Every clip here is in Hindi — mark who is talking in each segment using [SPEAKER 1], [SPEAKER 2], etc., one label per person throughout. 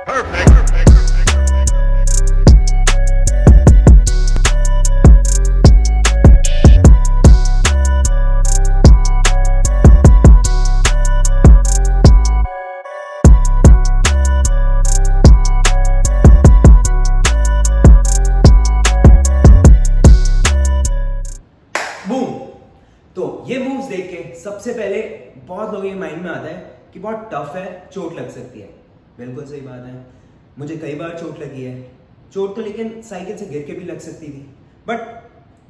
[SPEAKER 1] तो ये मूव्स देख के सबसे पहले बहुत लोगों के माइंड में आता है कि बहुत टफ है, चोट लग सकती है। बिल्कुल सही बात है, मुझे कई बार चोट लगी है। चोट तो लेकिन साइकिल से गिर के भी लग सकती थी, बट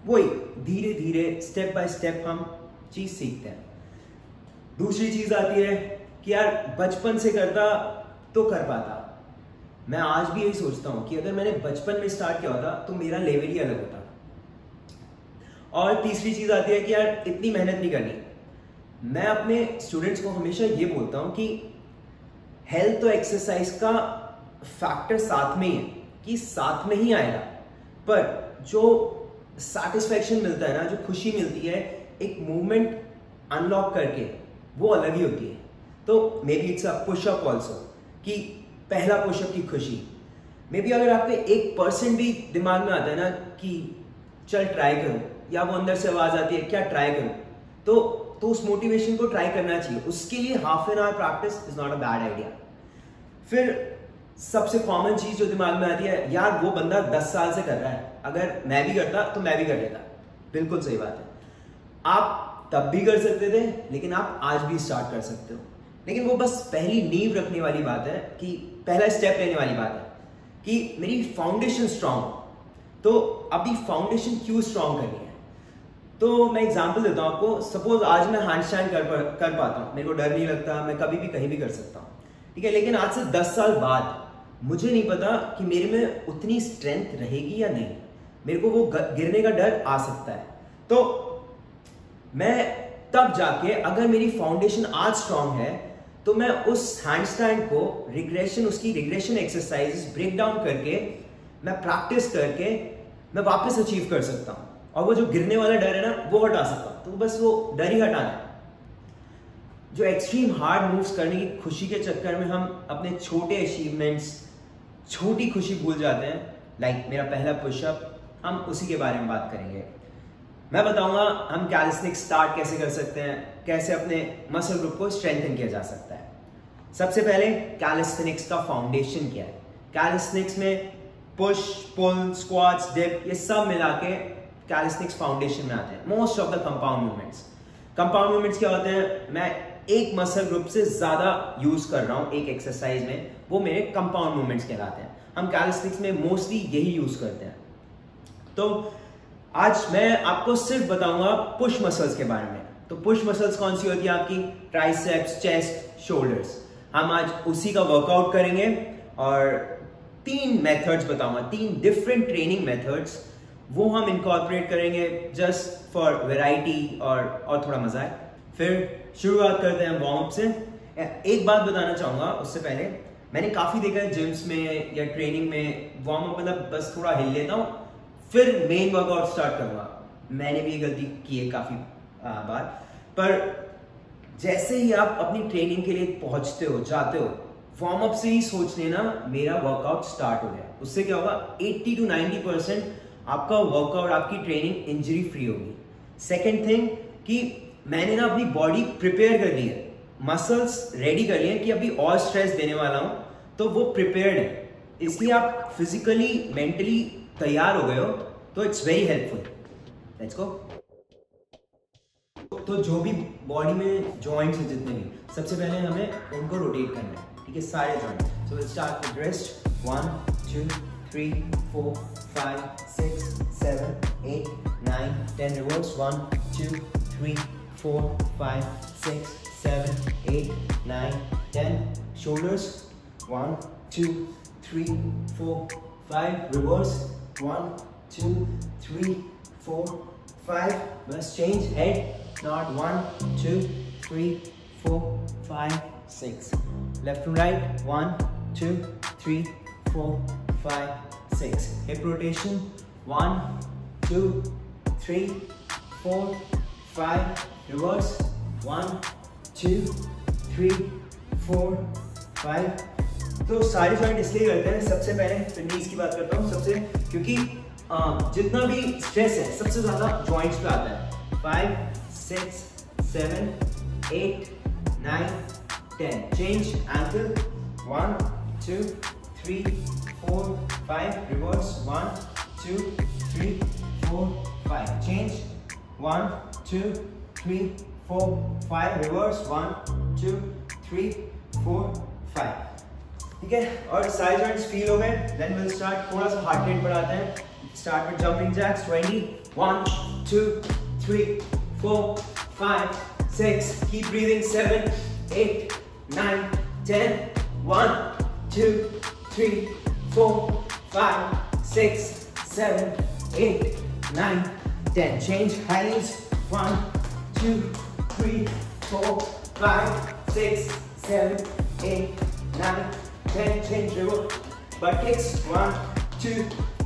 [SPEAKER 1] वही धीरे धीरे स्टेप बाय स्टेप हम चीज सीखते हैं। दूसरी चीज आती है कि यार बचपन से करता तो कर पाता। मैं आज भी यही सोचता हूं कि अगर मैंने बचपन में स्टार्ट किया होता तो मेरा लेवल ही अलग होता। और तीसरी चीज आती है कि यार इतनी मेहनत नहीं करनी। मैं अपने स्टूडेंट्स को हमेशा ये बोलता हूं कि हेल्थ तो एक्सरसाइज का फैक्टर साथ में ही है, कि साथ में ही आएगा, पर जो सैटिस्फैक्शन मिलता है ना, जो खुशी मिलती है एक मूवमेंट अनलॉक करके, वो अलग ही होती है। तो maybe it's a pushup also, कि पहला पुशअप की खुशी। मे बी अगर आपके 1% भी दिमाग में आता है ना कि चल ट्राई करूं, या वो अंदर से आवाज आती है क्या ट्राई करूं, तो उस मोटिवेशन को ट्राई करना चाहिए। उसके लिए half an hour practice is not a bad idea. फिर सबसे कॉमन चीज जो दिमाग में आती है, यार वो बंदा 10 साल से कर रहा है, अगर मैं भी करता तो मैं भी कर लेता। बिल्कुल सही बात है, आप तब भी कर सकते थे, लेकिन आप आज भी स्टार्ट कर सकते हो। लेकिन वो बस पहली नींव रखने वाली बात है, कि पहला स्टेप लेने वाली बात है कि मेरी फाउंडेशन स्ट्रांग। तो अभी फाउंडेशन क्यों स्ट्रांग करनी है, तो मैं एग्जांपल देता हूं आपको। सपोज आज मैं हैंडस्टैंड कर पाता हूं, मेरे को डर नहीं लगता, मैं कभी भी कहीं भी कर सकता हूं, ठीक है। लेकिन आज से 10 साल बाद मुझे नहीं पता कि मेरे में उतनी स्ट्रेंथ रहेगी या नहीं, मेरे को वो गिरने का डर आ सकता है। तो मैं तब जाके, अगर मेरी फाउंडेशन आज स्ट्रांग है, तो मैं उस हैंडस्टैंड को उसकी रिग्रेशन एक्सरसाइज ब्रेक डाउन करके, मैं प्रैक्टिस करके मैं वापस अचीव कर सकता हूं, और वो जो गिरने वाला डर है ना, वो हटा सकता हूं। तो बस वो डर ही हटाना है। जो एक्सट्रीम हार्ड मूव्स करने की खुशी के चक्कर में हम अपने छोटे अचीवमेंट्स, छोटी खुशी भूल जाते हैं। लाइक मेरा पहला पुशअप, हम उसी के बारे में बात करेंगे। मैं बताऊंगा हम कैलिस्थेनिक्स स्टार्ट कैसे कर सकते हैं, कैसे अपने मसल ग्रुप को स्ट्रेंथन किया जा सकता है। सबसे पहले कैलिस्थेनिक्स का फाउंडेशन क्या है। कैलिस्थेनिक्स में पुश, पुल, स्क्वाट्स, डिप, ये सब मिला के कैलिस्थेनिक्स फाउंडेशन में आते हैं। Most of the compound movements क्या होते हैं, मैं एक मसल ग्रुप से ज्यादा यूज कर रहा हूं एक एक्सरसाइज में, वो मेरे कंपाउंड मूवमेंट्स कहलाते हैं। हम कैलिस्थेनिक्स में मोस्टली यही यूज करते हैं। तो आज मैं आपको सिर्फ बताऊंगा पुश मसल्स के बारे में। तो पुश मसल्स कौन सी होती है आपकी, ट्राइसेप्स, चेस्ट, शोल्डर्स। हम आज उसी का वर्कआउट करेंगे और 3 मेथड्स बताऊंगा, 3 डिफरेंट ट्रेनिंग मेथड्स, वो हम इनकॉर्पोरेट करेंगे जस्ट फॉर वैरायटी और थोड़ा मजा है। फिर शुरुआत करते हैं वार्म अप से। एक बात बताना चाहूंगा उससे पहले, मैंने काफी देखा है जिम्स में या ट्रेनिंग में, वार्म अप मतलब बस थोड़ा हिल लेता हूं, फिर मेन वर्कआउट स्टार्ट करूंगा। मैंने भी गलती की है काफी बार, पर जैसे ही आप अपनी ट्रेनिंग के लिए पहुंचते हो, जाते हो, वार्म अप से ही सोच लेना मेरा वर्कआउट स्टार्ट हो गया। उससे क्या होगा, 80 to 90% आपका वर्कआउट, आपकी ट्रेनिंग इंजरी फ्री होगी। सेकेंड थिंग कि मैंने ना अपनी बॉडी प्रिपेयर कर ली है, मसल्स रेडी कर लिए हैं कि अभी और स्ट्रेस देने वाला हूं, तो वो प्रिपेयर्ड है। इसलिए आप फिजिकली, मेंटली तैयार हो गए हो, तो it's very helpful. Let's go. तो जो भी बॉडी में जॉइंट्स हैं जितने भी, सबसे पहले हमें उनको रोटेट करना है, ठीक है, सारे joint. So let's start with wrist. 1 2 3 4 5 6 7 8 9 10 reverse. 1 2 3 4 5 6 7 8 9 10 shoulders। 1 2 3 4 5 reverse। 1 2 3 4 5 बस change head, not 1 2 3 4 5 6 left to right। 1 2 3 4 5 6 hip rotation। 1 2 3 4 5 reverse। 1 2 3 4 5 तो सारे जॉइंट इसलिए करते हैं, सबसे पहले फिर नीज की बात करता हूँ सबसे, क्योंकि जितना भी स्ट्रेस है सबसे ज्यादा जॉइंट्स पे आता है। 5 6 7 8 9 10 change ankle 1 2 3 4 5 reverse 1 2 3 4 5 change 1 2 3 4 5 reverse 1 2 3 4 5। ठीक है, और साइड जॉइंट्स फील हो गए, देन विल स्टार्ट थोड़ा सा हार्ट रेट बढ़ाते हैं। Start with jumping jacks 20 1 2 3 4 5 6 keep breathing 7 8 9 10 1 2 3 4 5 6 7 8 9 10 change high knees 1 2 3 4 5 6 7 8 9 10 change reverse butt kicks 1 2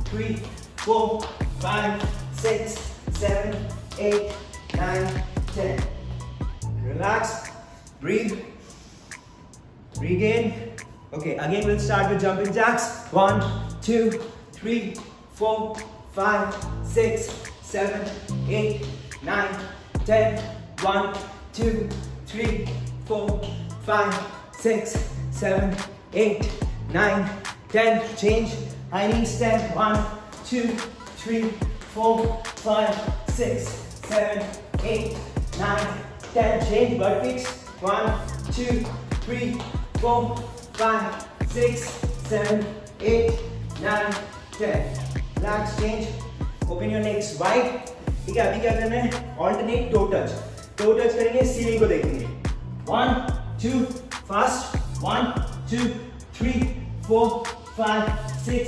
[SPEAKER 1] 3 4 5 6 7 8 9 10 relax, breathe, regain. Okay, again we'll start with jumping jacks 1 2 3 4 5 6 7 8 9 10 1 2 3 4 5 6 7 8 9 10 change high knees 10 1 2 3 4 5 6 7 8 9 10 change butt kicks 1 2 3 4 5 6 7 8 9 10 relax, change, open your legs wide। ठीक है, अभी क्या करना है, alternate toe touch करेंगे, सीलिंग को देखेंगे 1 2 fast 1 2 3 4 5 6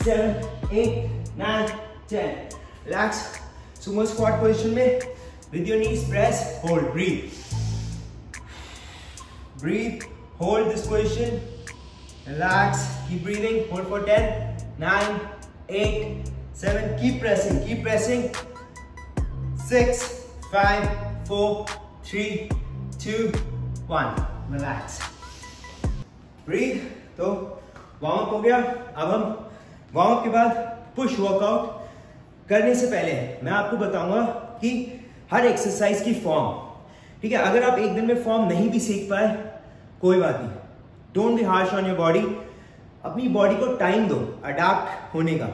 [SPEAKER 1] 7 8 9 10 relax, sumo squat position में with your knees press, hold, breathe, hold this position, relax, keep breathing, hold for 10 9 8 7 keep pressing 6 5 4 3 2 1 relax, breathe। तो वार्म अप हो गया। अब हम वार्म अप के बाद पुश वर्कआउट करने से पहले मैं आपको बताऊंगा कि हर एक्सरसाइज की फॉर्म, ठीक है, अगर आप एक दिन में फॉर्म नहीं भी सीख पाए कोई बात नहीं, don't be harsh on your body, अपनी बॉडी को टाइम दो अडैप्ट होने का।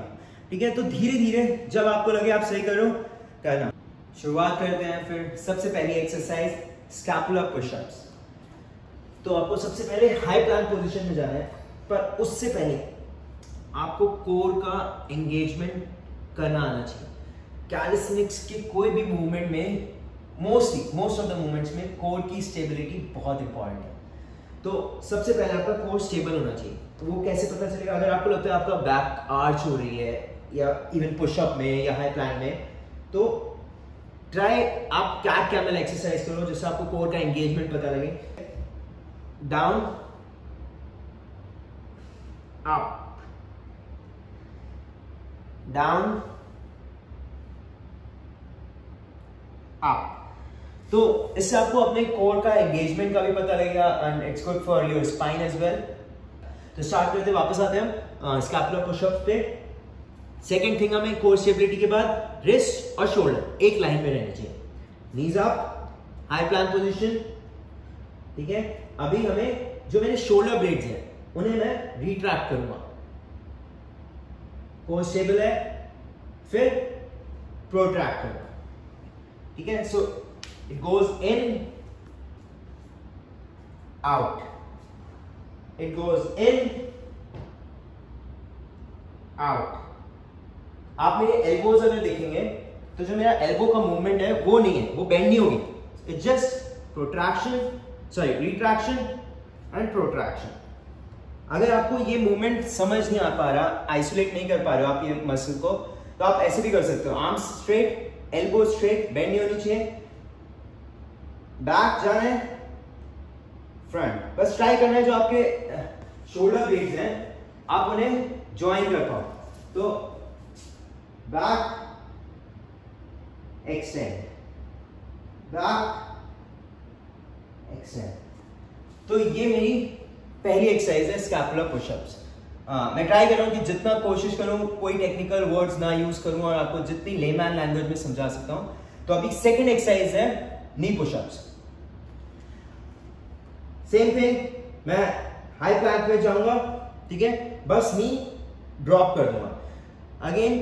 [SPEAKER 1] ठीक है, तो धीरे धीरे जब आपको लगे आप सही करो करना। शुरुआत करते हैं फिर सबसे पहली एक्सरसाइज स्कैपुला पुशअप्स। तो आपको सबसे पहले हाई प्लैंक पोजीशन में जाना है, पर उससे पहले आपको कोर का एंगेजमेंट करना आना चाहिए। कैलिस्थेनिक्स के कोई भी मूवमेंट में मोस्ट ऑफ द मूवमेंट्स में कोर की स्टेबिलिटी बहुत इंपॉर्टेंट है। तो सबसे पहले आपका कोर स्टेबल होना चाहिए। तो वो कैसे पता चलेगा, अगर आपको लगता है आपका बैक आर्च हो रही है या इवन पुशअप में या हाई प्लैंक में, तो ट्राई आप कैट कैमल एक्सरसाइज करो जिससे आपको कोर का एंगेजमेंट पता लगे। Down up down up. तो इससे आपको अपने कोर का एंगेजमेंट का भी पता लगेगा and it's good for your spine as well. तो स्टार्ट करते वापस आते हैं हम स्कैपुलर पुशअप पे। सेकंड थिंग, हमें कोर स्टेबिलिटी के बाद रिस्ट और शोल्डर एक लाइन में रहने चाहिए। नीज अप, हाई प्लैंक पोजीशन। ठीक है, अभी हमें जो मेरे शोल्डर ब्लेड्स हैं उन्हें मैं रिट्रैक्ट करूंगा। कोर स्टेबल है, फिर प्रोट्रैक्ट करूंगा। ठीक है, so it goes in out, it goes in out. आप मेरे एल्बोज अगर देखेंगे तो जो मेरा एल्बो का मूवमेंट है वो नहीं है, वो बेंड नहीं होगी। It's just protraction, sorry retraction and protraction. अगर आपको ये मूवमेंट समझ नहीं आ पा रहा, आइसोलेट नहीं कर पा रहे हो आप ये मसल को, तो आप ऐसे भी कर सकते हो। Arms straight, elbow straight, bend नहीं होनी चाहिए, बैक जाना है, फ्रंट। बस ट्राई करना है जो आपके शोल्डर ब्लेड्स हैं आप उन्हें ज्वाइन कर पाओ। तो बैक एक्सटेंड, बैक एक्सटेंड। तो ये मेरी पहली एक्सरसाइज है स्कैपुलर पुशअप्स। मैं ट्राई कर रहा हूँ कि जितना कोशिश करूँ कोई टेक्निकल वर्ड्स ना यूज करूँ और आपको जितनी लेमैन लैंग्वेज में समझा सकता हूँ। तो अभी सेकंड एक्सरसाइज है नी पुशअप्स। सेम थिंग, मैं हाई प्लैंक में जाऊंगा, ठीक है, बस नी ड्रॉप कर दूंगा। अगेन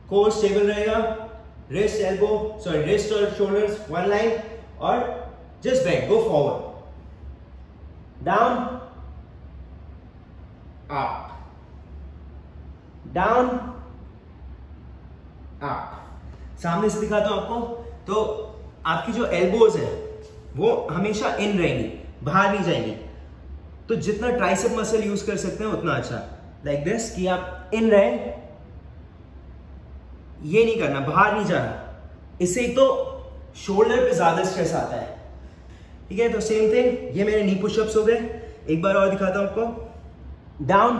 [SPEAKER 1] कोर स्टेबल रहेगा, रिस्ट एल्बो सॉरी रिस्ट और शोल्डर्स वन लाइन और just bend, go forward, down up, down up. सामने से दिखाता हूं आपको, तो आपकी जो एल्बोज है वो हमेशा इन रहेंगी, बाहर नहीं जाएंगी। तो जितना ट्राइसेप मसल यूज कर सकते हैं उतना अच्छा, लाइक दिस कि आप इन रहे, ये नहीं करना, बाहर नहीं जाना। इससे एक तो शोल्डर पे ज्यादा स्ट्रेस आता है, ठीक है। तो सेम थिंग, ये मेरे नी पुशअप्स हो गए। एक बार और दिखाता हूं आपको, डाउन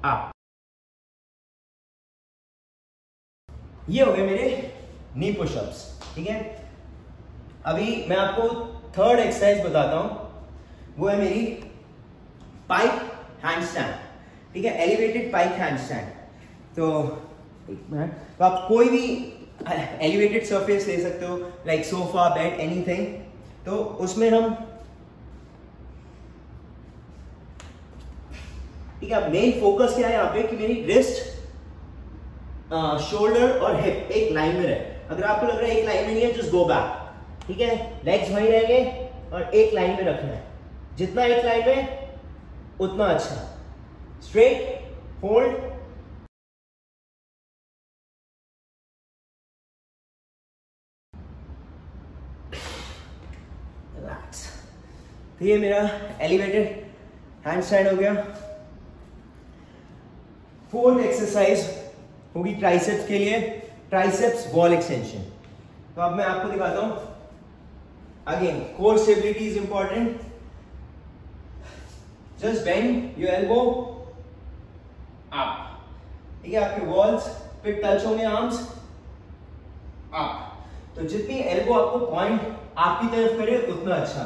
[SPEAKER 1] अप, ये हो गए मेरे नी पुशअप्स, ठीक है। अभी मैं आपको थर्ड एक्सरसाइज बताता हूं, वो है मेरी पाइप हैंडस्टैंड, ठीक है, एलिवेटेड पाइप हैंडस्टैंड। तो एक मिनट, तो आप कोई भी एलिवेटेड सरफेस ले सकते हो, लाइक सोफा, बेड, एनीथिंग। तो उसमें हम, ठीक है, मेन फोकस क्या है यहाँ पे कि मेरी रिस्ट, शोल्डर और हिप एक लाइन में रहे। अगर आपको लग रहा है एक लाइन में नहीं है, जस्ट गो बैक, ठीक है, लेग्स वहीं रहेंगे और एक लाइन में रखना है। जितना एक लाइन में उतना अच्छा, स्ट्रेट, होल्ड, रिलैक्स। तो ये मेरा एलिवेटेड हैंडस्टैंड हो गया। फोर्थ एक्सरसाइज होगी ट्राइसेप्स के लिए, ट्राइसेप्स वॉल एक्सटेंशन। तो अब मैं आपको दिखाता हूं। Again core stability is important, just bend your elbow up, ठीक है, आपके वॉल्स पे टच होंगे आर्म्स अप। तो जितनी एल्बो आपको पॉइंट आपकी तरफ करे उतना अच्छा,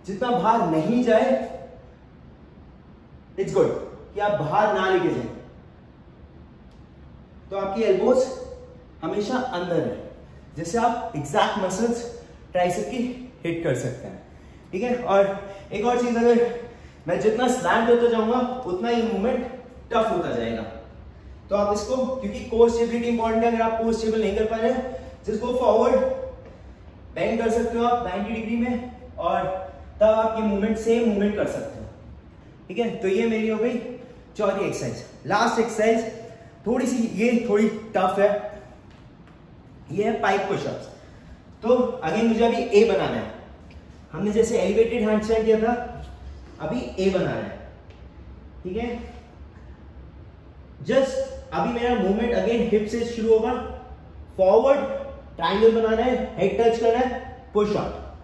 [SPEAKER 1] जितना बाहर नहीं जाए इट्स गुड कि आप बाहर ना लेके जाए। तो आपकी एल्बोज हमेशा अंदर है, जिससे आप एग्जैक्ट मसल्स ट्राइसेप की हिट कर सकते हैं, ठीक है। और एक और चीज, अगर मैं जितना स्लैंड होता जाऊंगा उतना ही मूवमेंट टफ होता जाएगा। तो आप इसको, क्योंकि कोर स्टेबिलिटी इंपॉर्टेंट है, अगर आप कोर स्टेबल नहीं कर पा रहे हैं, जस्ट गो फॉरवर्ड, बेंड कर सकते हो आप 90 डिग्री में, और तब आप ये मूवमेंट, सेम मूवमेंट कर सकते हो, ठीक है। तो ये मेरी हो गई चौथी एक्सरसाइज। लास्ट एक्सरसाइज थोड़ी सी, ये थोड़ी टफ है, ये है पाइप पुशअप्स। तो अगेन मुझे अभी ए बनाना है। हमने जैसे एलिवेटेड हैंडस्टैंड किया था, अभी ए बनाना है, ठीक है। जस्ट अभी मेरा मूवमेंट अगेन हिप से शुरू होगा, फॉरवर्ड ट्रायंगल बनाना है, हेड टच करना है, पुश अप।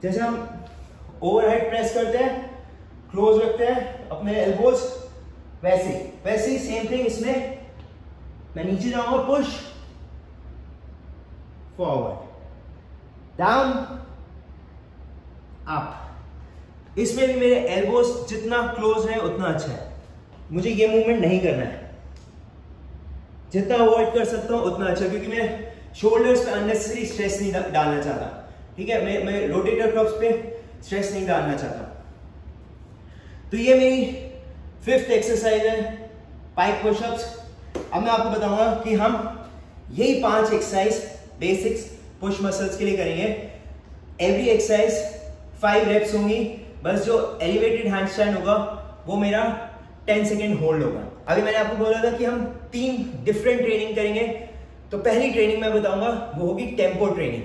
[SPEAKER 1] जैसे हम ओवरहेड प्रेस करते हैं, क्लोज रखते हैं अपने एल्बोज, वैसे ही सेम थिंग इसमें मैं नीचे जाऊंगा, पुश फॉरवर्ड, डाउन अप। इसमें भी मेरे एल्बोज जितना क्लोज है उतना अच्छा है। मुझे ये मूवमेंट नहीं करना है, जितना अवॉइड कर सकता हूं उतना अच्छा, क्योंकि मैं शोल्डर्स पे अननेसेसरी स्ट्रेस नहीं डालना चाहता, ठीक है। मैं रोटेटर कफ्स पे स्ट्रेस नहीं डालना चाहता। तो ये मेरी फिफ्थ एक्सरसाइज है, पाइप पुशअप्स। अब मैं आपको बताऊंगा कि हम यही 5 एक्सरसाइज बेसिक्स पुश मसल्स के लिए करेंगे। एवरी एक्सरसाइज 5 रेप्स होंगी, बस जो एलिवेटेड हैंडस्टैंड होगा वो मेरा 10 सेकेंड होल्ड होगा। अभी मैंने आपको बोला था कि हम 3 डिफरेंट ट्रेनिंग करेंगे। तो पहली ट्रेनिंग मैं बताऊंगा वो होगी tempo training.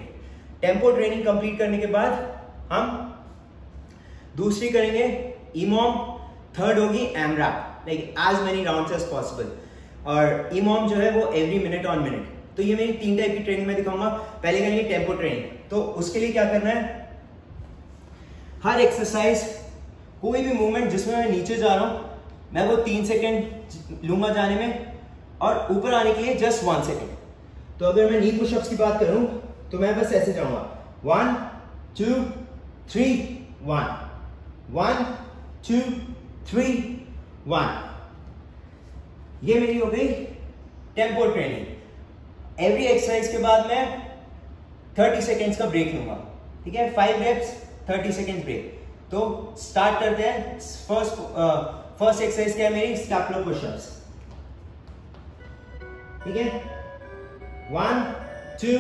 [SPEAKER 1] Tempo training complete करने के बाद हम दूसरी करेंगे ईमॉम, थर्ड होगी AMRAP, like as many rounds as possible, और ईमॉम जो है वो एवरी मिनट ऑन मिनट। तो ये मेरी 3 टाइप की ट्रेनिंग मैं दिखाऊंगा। पहले करेंगे टेम्पो ट्रेनिंग। तो उसके लिए क्या करना है, हर एक्सरसाइज कोई भी मूवमेंट जिसमें मैं नीचे जा रहा हूं, मैं वो 3 सेकेंड लूंगा जाने में, और ऊपर आने के लिए जस्ट 1 सेकेंड। तो अगर मैं नी पुशअप्स की बात करूं तो मैं बस ऐसे जाऊंगा, 1 2 3 1, 1 2 3 1। ये मेरी हो गई टेम्पो ट्रेनिंग। एवरी एक्सरसाइज के बाद मैं 30 सेकेंड्स का ब्रेक लूंगा, ठीक है। 5 reps 30 सेकेंड्स ब्रेक। तो स्टार्ट करते हैं। फर्स्ट एक्सरसाइज क्या है मेरी? स्टेपलर पुशअप्स, ठीक है। 1 2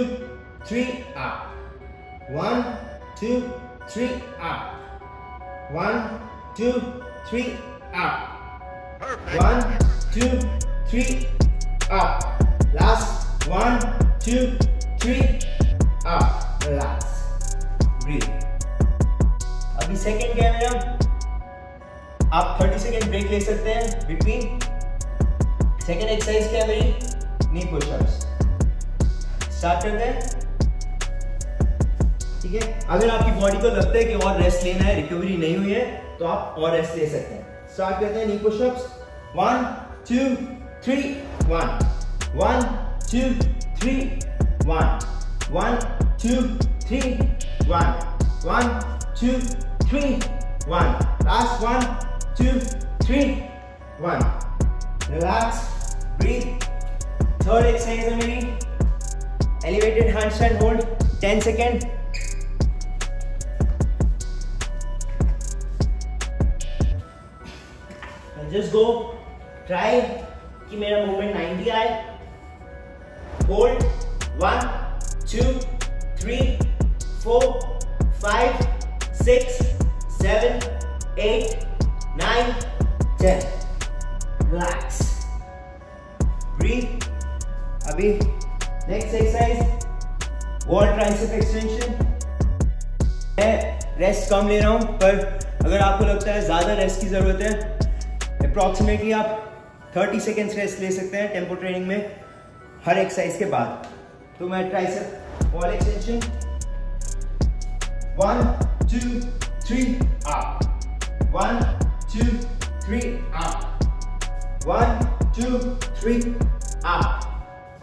[SPEAKER 1] 3 up, 1 2 3 up, 1 2 3 up, 1 2 3 up, last 1 2 3 up, relax, breathe. अभी सेकेंड क्या है मेरा? आप 30 सेकेंड ब्रेक ले सकते हैं बिटवीन। सेकेंड एक्सरसाइज क्या है मेरी? नी पुशअप्स। स्टार्ट करते हैं, ठीक है। अगर आपकी बॉडी को लगता है कि और रेस्ट लेना है, रिकवरी नहीं हुई है, तो आप और रेस्ट ले सकते हैं। स्टार्ट करते हैं नी pushups. 1 2 3 1, 1 2 3 1, 1 2 3 1, 1 2 3 1, last 1 2 3 1, relax, breathe. Third exercise है मेरी elevated handstand hold, 10 second. Just go, try कि मेरा मूवमेंट 90 आए। Hold 1 2 3 4 5 6 7 8 9 10, relax, breathe. अभी next exercise wall tricep extension. मैं रेस्ट कम ले रहा हूं, पर अगर आपको लगता है ज्यादा रेस्ट की जरूरत है, अप्रॉक्सीमेटली आप 30 सेकेंड्स रेस्ट ले सकते हैं टेम्पो ट्रेनिंग में हर एक्सरसाइज के बाद। तो मैं tricep wall extension 1 2 3 up, 1 2 3 up, 1 2 3 up,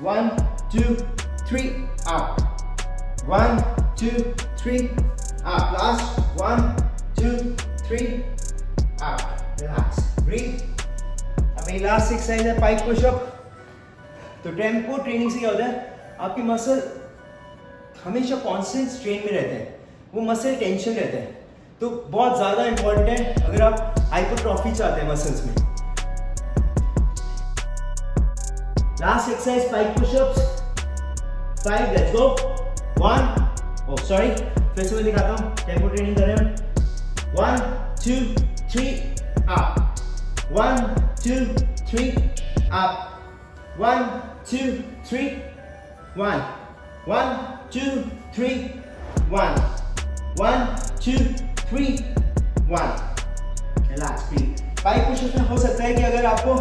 [SPEAKER 1] 1 2 3 up, 1 2 3 up, last 1 2 3 up, relax, breathe. अब मेरी लास्ट एक्सरसाइज है पाइप पुशअप। तो टेम्पो ट्रेनिंग से क्या होता है, आपके मसल हमेशा कांस्टेंट स्ट्रेन में रहते हैं, वो मसल टेंशन रहते हैं। तो बहुत ज्यादा इंपॉर्टेंट है अगर आप हाइपरट्रॉफी चाहते हैं मसल्स में। Last exercise pipe pushups 5, let's go. 1 oh sorry, फिर से मैं दिखाता हूँ, टेम्पो ट्रेनिंग कर रहे हैं। 1 2 3 up, 1 2 3 up, 1 2 3 1, 1 2 3 1, 1 2 3 1, relax, breathe. Pipe pushup में हो सकता है कि अगर आपको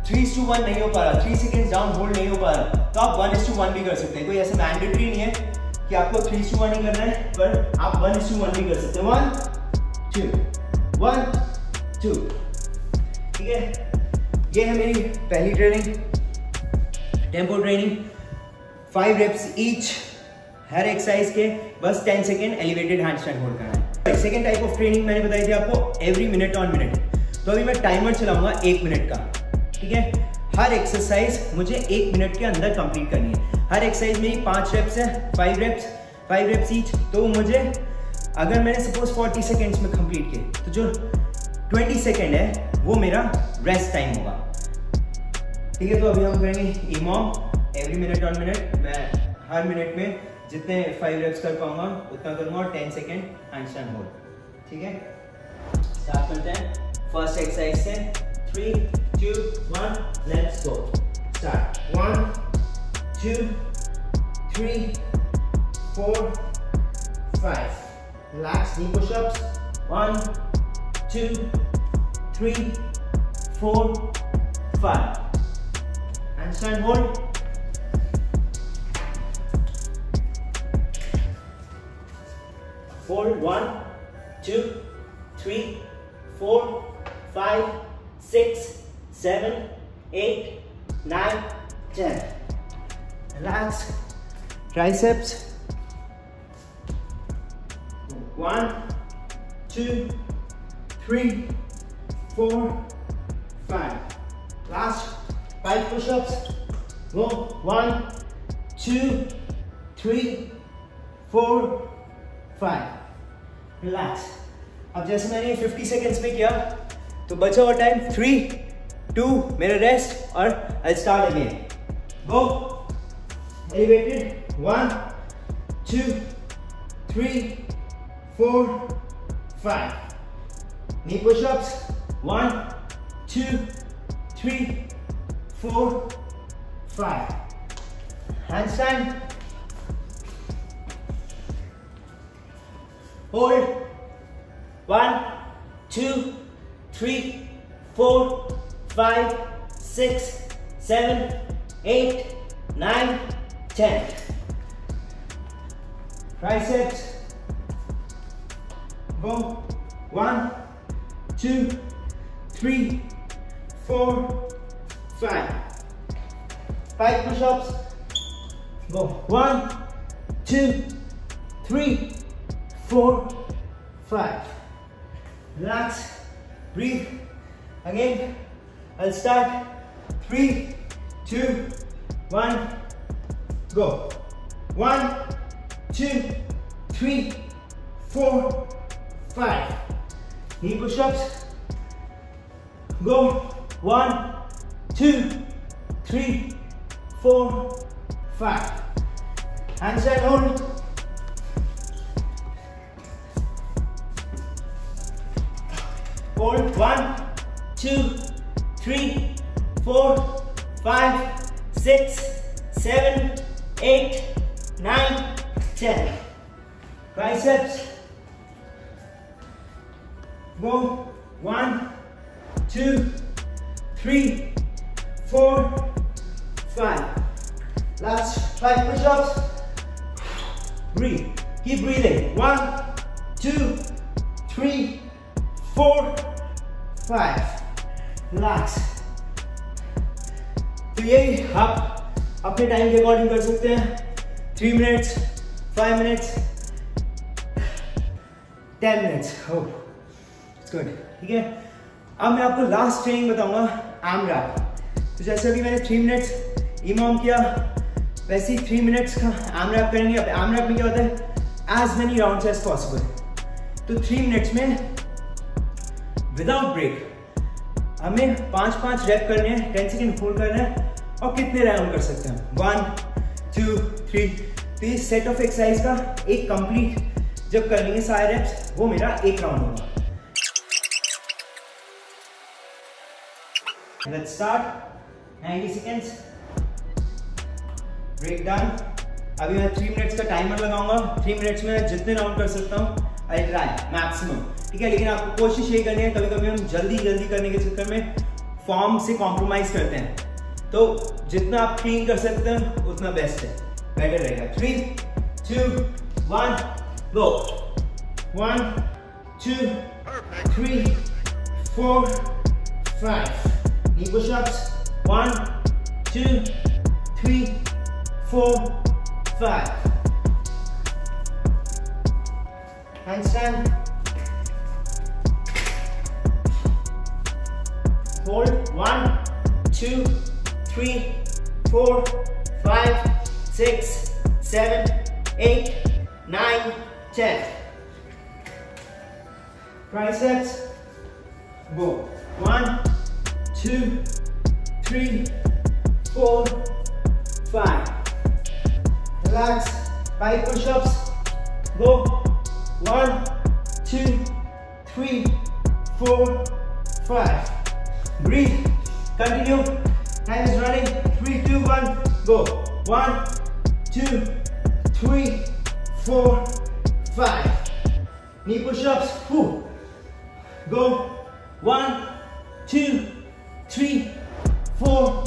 [SPEAKER 1] 3:1 नहीं हो पा रहा, 3 सेकेंड डाउन होल्ड नहीं हो पा रहा, तो आप 1:1 भी कर सकते हैं। कोई ऐसा मैंडेटरी नहीं है कि आपको 3:1 ही करना है, पर आप 1:1 भी कर सकते हैं। 1 2 1 2, ठीक है। ये है मेरी पहली training, tempo training. 5 reps each हर एक्सरसाइज के, बस 10 सेकेंड एलिवेटेड हैंडस्टैंड होल्ड करना है। सेकेंड टाइप ऑफ ट्रेनिंग मैंने बताई थी आपको, एवरी मिनट ऑन मिनट। तो अभी मैं टाइमर चलाऊंगा 1 मिनट का, ठीक है। हर एक्सरसाइज मुझे 1 मिनट के अंदर कंप्लीट करनी है। हर एक्सरसाइज में 5 reps है, 5 reps ईच। तो मुझे, अगर मैंने सपोज 40 सेकेंड्स में कंप्लीट किए, तो जो 20 सेकेंड है वो मेरा रेस्ट टाइम होगा, ठीक है। तो अभी हम करेंगे EMOM, every minute on minute. मैं हर मिनट में जितने 5 reps कर पाऊंगा उतना करूंगा, और 10 सेकेंड हैंडस्टैंड होल्ड, ठीक है। स्टार्ट करते हैं फर्स्ट एक्सरसाइज से। 3 2 1, let's go, start. 1 2 3 4 5, relax, knee pushups. 1 2 3 4 5, handstand hold, hold 1 2 3 4 5 6 7 8 9 10, relax, triceps. 1 2
[SPEAKER 2] 3, 4, 5. Last 5 push-ups. Go. 1, 2, 3, 4, 5. Relax.
[SPEAKER 1] अब जैसे मैंने 50 सेकेंड्स में किया तो बचा हुआ टाइम 3, 2 मेरा रेस्ट और I start again.
[SPEAKER 2] Go. Elevated. 1, 2, 3, 4, 5. Knee push-ups. 1, 2, 3, 4, 5. Handstand. Hold. 1, 2, 3, 4, 5, 6, 7, 8, 9, 10. Triceps. Go. 1, 2, 3, 4, 5. 5 push-ups. Go. 1, 2, 3, 4, 5. Relax. Breathe. Again. I'll start. 3, 2, 1. Go. 1, 2, 3, 4, 5. Knee push-ups. Go. 1, 2, 3, 4, 5. Handstand hold. Hold. 1, 2, 3, 4, 5, 6, 7, 8, 9, 10. Triceps. Go. 1, 2, 3, 4, 5. Last 5 push-ups. Breathe. Keep breathing. 1, 2, 3, 4, 5. Relax.
[SPEAKER 1] तो ये आप अपने टाइम के अकॉर्डिंग कर सकते हैं. 3 मिनट्स, 5 मिनट्स, 10 मिनट्स. हो, इट्स गुड. ठीक है. अब मैं आपको लास्ट ट्रेनिंग बताऊंगा, AMRAP. तो जैसे अभी मैंने 3 मिनट्स EMOM किया, वैसे ही 3 मिनट्स का AMRAP करेंगे. अब AMRAP में क्या होता है, as many rounds as possible. तो 3 मिनट्स में विदाउट ब्रेक हमें 5-5 रैप करने हैं, 10 सेकेंड होल्ड करना है और कितने राउंड कर सकते हैं, 1, 2, 3. तो इस सेट ऑफ एक्सरसाइज का एक कंप्लीट जब कर लेंगे सारे रैप्स, वो मेरा एक राउंड होगा. Let's start. 90 seconds. Break done. अभी मैं 3 मिनट्स का टाइमर लगाऊंगा. 3 मिनट्स में जितने राउंड कर सकता हूँ आई ट्राई मैक्सिमम. ठीक है. लेकिन आपको कोशिश यही करनी है, कभी कभी हम जल्दी करने के चक्कर में फॉर्म से कॉम्प्रोमाइज करते हैं. तो जितना आप क्लीन कर सकते हैं उतना बेस्ट है, बेटर रहेगा. 3, 2, 1, गो. 1, 2, 3, 4, 5. Knee push-ups. 1, 2, 3, 4, 5. Handstand. Hold. 1, 2, 3, 4, 5, 6, 7, 8, 9, 10. Triceps. Go. 1, 2, 3, 4, 5. Relax. 5 push-ups. Go. 1, 2, 3, 4, 5. Breathe. Continue. Time is running. 3, 2, 1. Go. 1, 2, 3, 4, 5. Knee push-ups. Go. 1, 2, 3, 4,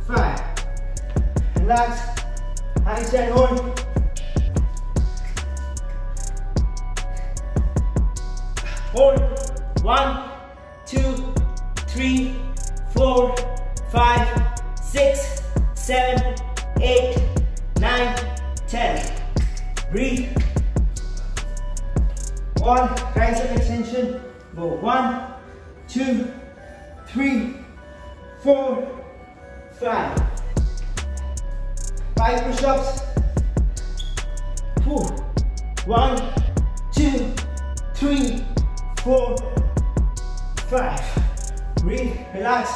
[SPEAKER 1] 5. Relax. Handstand hold. Hold. 1, 2, 3, 4, 5, 6, 7, 8, 9, 10. Breathe. One tricep extension.
[SPEAKER 2] Go 1, 2, 3, 4, 5. 5 push-ups. 1, 2, 3, 4, 5. Breathe, relax.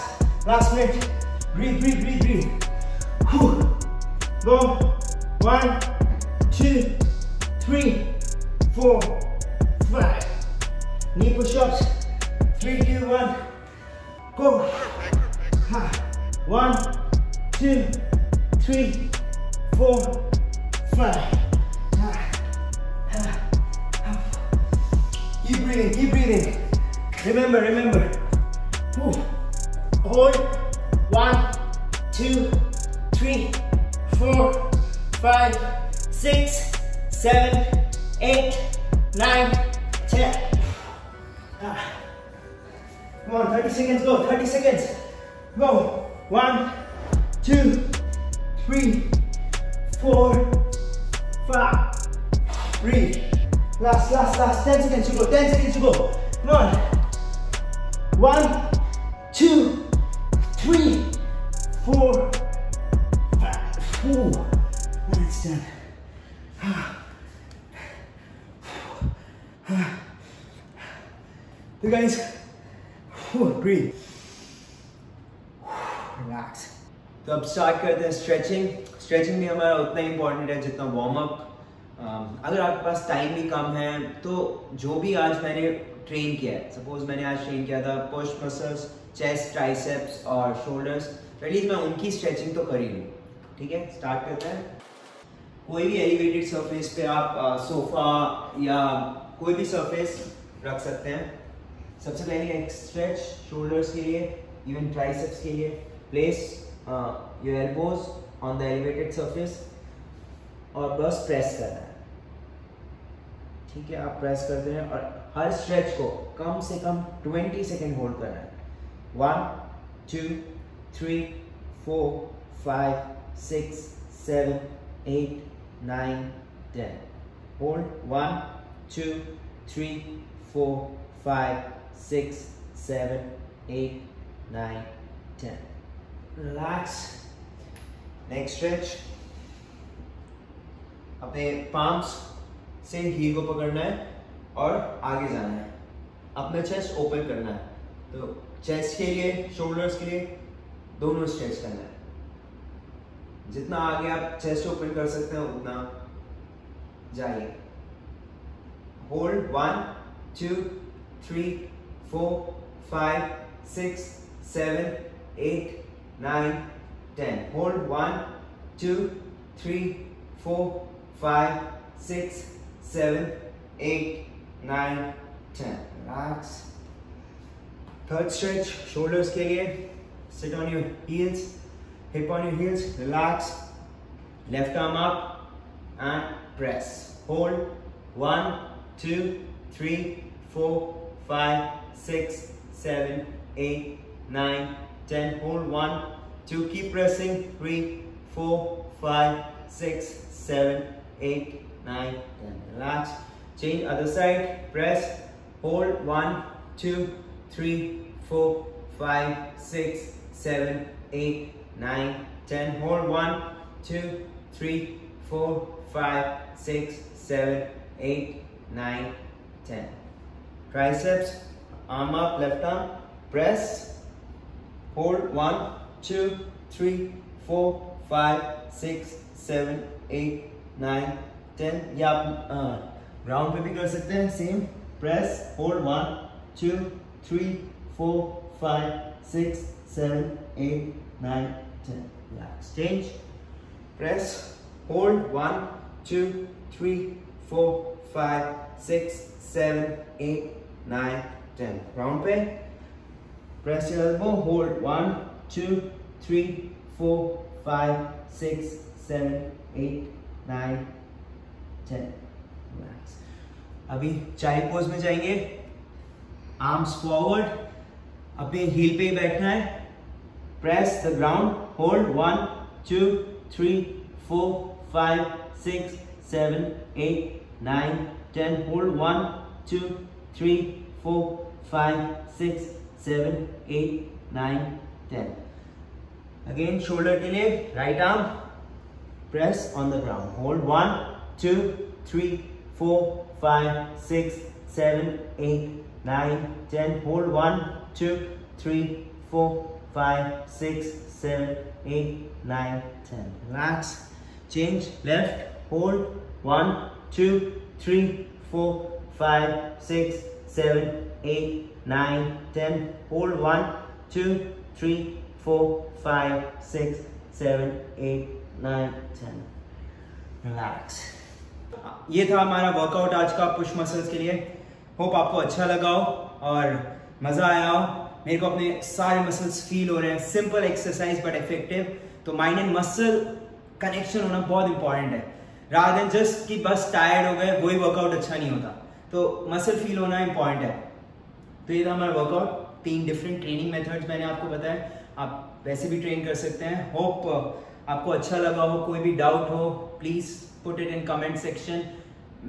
[SPEAKER 2] Last minute. Breathe, breathe, breathe, breathe. Go. 1, 2, 3, 4, 5. Knee push-ups. 3, 2, 1. Go. 1, 2, 3, 4, 5. Keep breathing, keep breathing. Remember. Hold. 1, 2, 3, 4, 5, 6, 7, 8, 9, 10. Come on, 30 seconds, go, 30 seconds. Go. 1, 2, 3, 4, 5. Breathe. Last. 10 seconds to go, 10 seconds to go. Come on. 1, 2, 3, 4, 5. That's done. You guys, breathe. Relax.
[SPEAKER 1] तो अब स्टार्ट करते हैं स्ट्रेचिंग भी हमारा उतना ही इम्पोर्टेंट है जितना वार्म अप। अगर आपके पास टाइम भी कम है तो जो भी आज मैंने ट्रेन किया है, सपोज मैंने आज ट्रेन किया था पुश मसल्स, चेस्ट, ट्राइसेप्स और शोल्डर्स, एटलीस्ट मैं उनकी स्ट्रेचिंग तो कर ही लूँ। ठीक है, स्टार्ट करते हैं। कोई भी एलिवेटेड सरफेस पे आप सोफा या कोई भी सरफेस रख सकते हैं। सबसे पहले एक स्ट्रेच शोल्डर्स के लिए, इवन ट्राइसेप्स के लिए। Place your elbows on the elevated surface और बस प्रेस करना है। ठीक है, आप प्रेस करते हैं और हर स्ट्रेच को कम से कम 20 सेकेंड होल्ड करना है। 1, 2, 3, 4, 5, 6, 7, 8, 9, 10. Hold 1, 2, 3, 4, 5, 6, 7, 8, 9, 10. Relax. Next stretch. अपने palms से हील को पकड़ना है और आगे जाना है। अपना चेस्ट ओपन करना है। तो चेस्ट के लिए, शोल्डर्स के लिए दोनों स्ट्रेच करना है। जितना आगे आप चेस्ट ओपन कर सकते हैं उतना जाइए। Hold 1, 2, 3, 4, 5, 6, 7, 8, 9, 10. Hold 1, 2, 3, 4, 5, 6, 7, 8, 9, 10. Relax. Third stretch, shoulders के लिए. Sit on your heels, hip on your heels. Relax. Left arm up and press. Hold 1, 2, 3, 4, 5, 6, 7, 8, 9, 10. Hold 1, 2. Keep pressing. 3, 4, 5, 6, 7, 8, 9, 10. Relax. Change other side. Press. Hold 1, 2, 3, 4, 5, 6, 7, 8, 9, 10. Hold 1, 2, 3, 4, 5, 6, 7, 8, 9, 10. Triceps. Arm up. Left arm. Press. Hold 1, 2, 3, 4, 5, 6, 7, 8, 9, 10. या आप ग्राउंड पे भी कर सकते हैं। Same press. Hold 1, 2, 3, 4, 5, 6, 7, 8, 9, 10. Relax. Change. Press. Hold 1, 2, 3, 4, 5, 6, 7, 8, 9, 10. Ground पे. Press your elbow. Hold 1, 2, 3, 4, 5, 6, 7, 8, 9, 10. Relax. अभी चाइल्ड पोज में जाएंगे। आर्म्स फॉरवर्ड, अपने हील पे ही बैठना है। Press the ground. Hold 1, 2, 3, 4, 5, 6, 7, 8, 9, 10. Hold 1, 2, 3, 4, 5 6 7 8 9 10. Again, shoulder delay, right arm, press on the ground. Hold 1 2 3 4 5 6 7 8 9 10. Hold 1 2 3 4 5 6 7 8 9 10. Relax. Change. Left. Hold 1 2 3 4 5 6 7 8 9 10. Hold 1 2 3 4 5 6 7 8 9 10. Relax. ये था हमारा वर्कआउट आज का पुश मसल्स के लिए। होप आपको अच्छा लगा हो और मजा आया हो। मेरे को अपने सारे मसल्स फील हो रहे हैं। Simple exercise but effective. तो माइंड एंड मसल कनेक्शन होना बहुत इंपॉर्टेंट है। रादर देन जस्ट कि बस टायर्ड हो गए, वही वर्कआउट अच्छा नहीं होता। तो मसल फील होना इंपॉर्टेंट है। तो ये था हमारा वर्कआउट। 3 डिफरेंट ट्रेनिंग मेथड्स मैंने आपको बताया। आप वैसे भी ट्रेन कर सकते हैं। होप आपको अच्छा लगा हो। कोई भी डाउट हो please put it in comment section.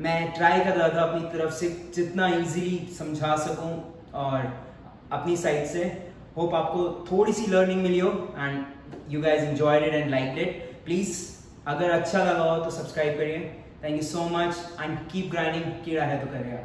[SPEAKER 1] मैं ट्राई कर रहा था अपनी तरफ से जितना इजीली समझा सकूं और अपनी साइड से। होप आपको थोड़ी सी लर्निंग मिली हो and you guys enjoyed it and liked it. Please अगर अच्छा लगा हो तो सब्सक्राइब करिए। Thank you so much and keep grinding. कीड़ा है तो करेगा।